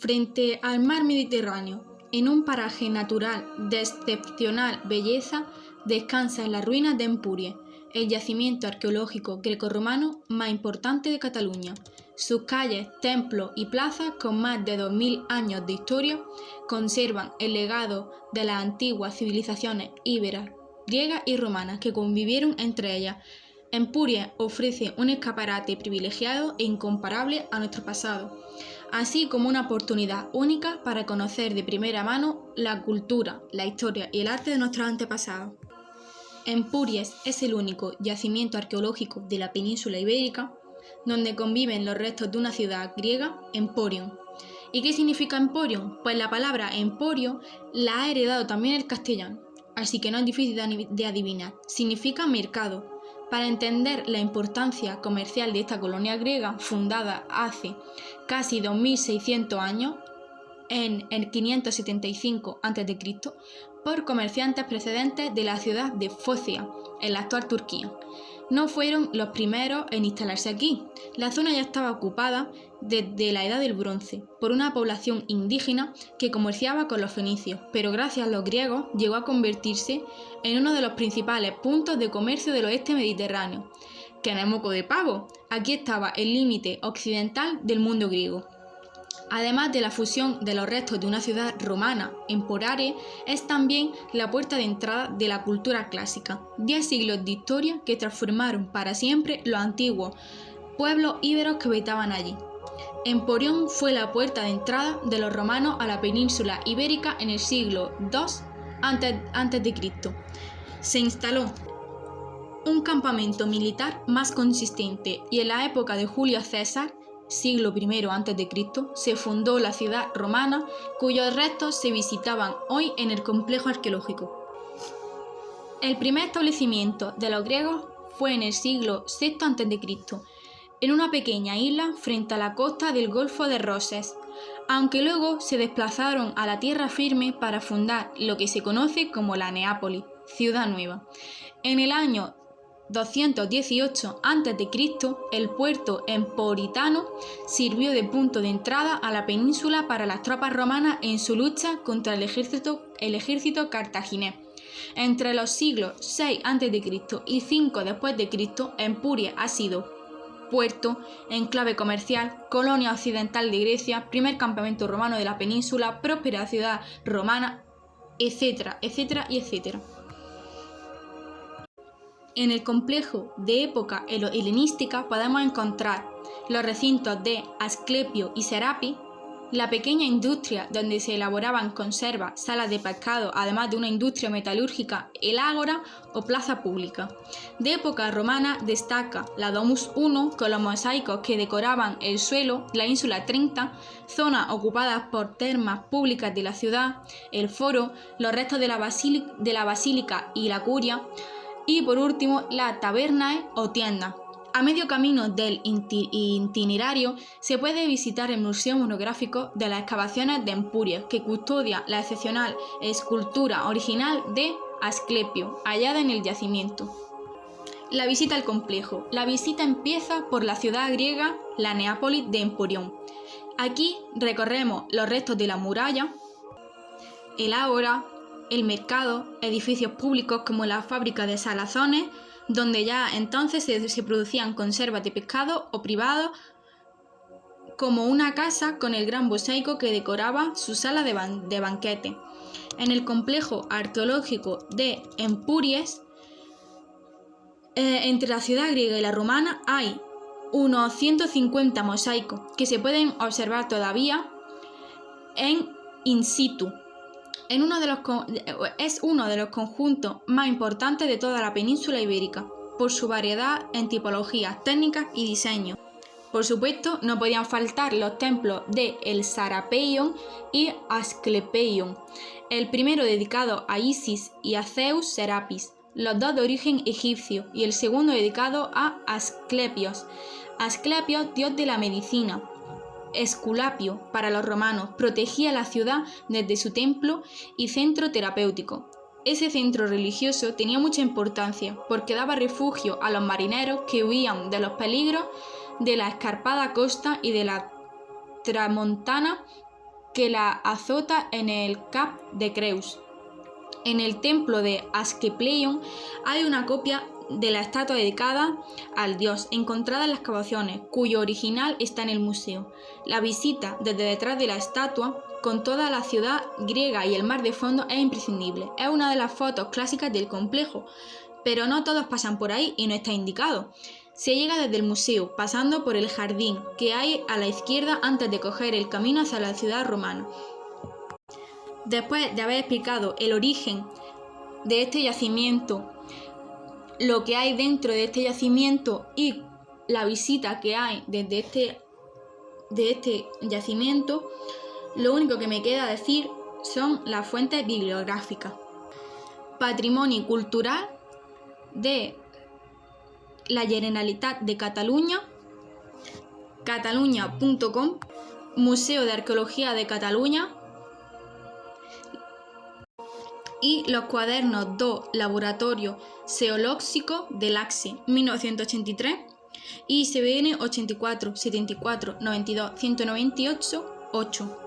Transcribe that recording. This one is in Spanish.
frente al mar Mediterráneo, en un paraje natural de excepcional belleza, descansa en las ruinas de Empuries, el yacimiento arqueológico grecorromano más importante de Cataluña. Sus calles, templos y plazas, con más de 2000 años de historia, conservan el legado de las antiguas civilizaciones íberas, griegas y romanas que convivieron entre ellas. Empuries ofrece un escaparate privilegiado e incomparable a nuestro pasado, así como una oportunidad única para conocer de primera mano la cultura, la historia y el arte de nuestros antepasados. Empuries es el único yacimiento arqueológico de la península ibérica donde conviven los restos de una ciudad griega, Emporion. ¿Y qué significa Emporion? Pues la palabra emporio la ha heredado también el castellano, así que no es difícil de adivinar. Significa mercado. Para entender la importancia comercial de esta colonia griega, fundada hace casi 2600 años, en el 575 a.C., por comerciantes procedentes de la ciudad de Focia, en la actual Turquía. No fueron los primeros en instalarse aquí. La zona ya estaba ocupada desde la Edad del Bronce por una población indígena que comerciaba con los fenicios, pero gracias a los griegos llegó a convertirse en uno de los principales puntos de comercio del oeste mediterráneo. Que no es moco de pavo, aquí estaba el límite occidental del mundo griego. Además de la fusión de los restos de una ciudad romana, Emporare es también la puerta de entrada de la cultura clásica. 10 siglos de historia que transformaron para siempre los antiguos pueblos íberos que habitaban allí. Emporion fue la puerta de entrada de los romanos a la península ibérica en el siglo II a.C. Se instaló un campamento militar más consistente y en la época de Julio César, siglo I a.C., se fundó la ciudad romana, cuyos restos se visitaban hoy en el complejo arqueológico. El primer establecimiento de los griegos fue en el siglo VI a.C., en una pequeña isla frente a la costa del Golfo de Roses, aunque luego se desplazaron a la tierra firme para fundar lo que se conoce como la Neápolis, ciudad nueva. En el año 218 a.C., el puerto emporitano sirvió de punto de entrada a la península para las tropas romanas en su lucha contra el ejército cartaginés. Entre los siglos 6 a.C. y 5 después de Cristo, Empuries ha sido puerto, enclave comercial, colonia occidental de Grecia, primer campamento romano de la península, próspera ciudad romana, etcétera, etcétera y etcétera. En el complejo de época helenística podemos encontrar los recintos de Asclepio y Serapis, la pequeña industria donde se elaboraban conservas, salas de pescado, además de una industria metalúrgica, el ágora o plaza pública. De época romana destaca la Domus I con los mosaicos que decoraban el suelo, la ínsula 30, zonas ocupadas por termas públicas de la ciudad, el foro, los restos de la basílica y la curia, y por último la tabernae o tienda. A medio camino del itinerario se puede visitar el Museo Monográfico de las Excavaciones de Empuries, que custodia la excepcional escultura original de Asclepio, hallada en el yacimiento. La visita al complejo. La visita empieza por la ciudad griega, la Neápolis de Emporion. Aquí recorremos los restos de la muralla, el ágora, el mercado, edificios públicos como la fábrica de salazones, donde ya entonces se producían conservas de pescado, o privados, como una casa con el gran mosaico que decoraba su sala de banquete. En el complejo arqueológico de Empuries, entre la ciudad griega y la romana, hay unos 150 mosaicos que se pueden observar todavía in situ. Es uno de los conjuntos más importantes de toda la península ibérica, por su variedad en tipologías, técnicas y diseño. Por supuesto, no podían faltar los templos de El Sarapeion y Asclepeion, el primero dedicado a Isis y a Zeus Serapis, los dos de origen egipcio, y el segundo dedicado a Asclepios. Asclepios, dios de la medicina. Esculapio, para los romanos, protegía la ciudad desde su templo y centro terapéutico. Ese centro religioso tenía mucha importancia porque daba refugio a los marineros que huían de los peligros de la escarpada costa y de la tramontana que la azota en el Cap de Creus. En el templo de Asclepeion hay una copia de la estatua dedicada al dios, encontrada en las excavaciones, cuyo original está en el museo. La visita desde detrás de la estatua, con toda la ciudad griega y el mar de fondo, es imprescindible. Es una de las fotos clásicas del complejo, pero no todos pasan por ahí y no está indicado. Se llega desde el museo, pasando por el jardín que hay a la izquierda antes de coger el camino hacia la ciudad romana. Después de haber explicado el origen de este yacimiento, lo que hay dentro de este yacimiento y la visita que hay desde este yacimiento, lo único que me queda decir son las fuentes bibliográficas. Patrimonio cultural de la Generalitat de Catalunya, catalunya.com, Museo de Arqueología de Cataluña y los cuadernos do Laboratorio Xeolóxico de l'Axe, 1983, ISBN 84 74 92 198 8.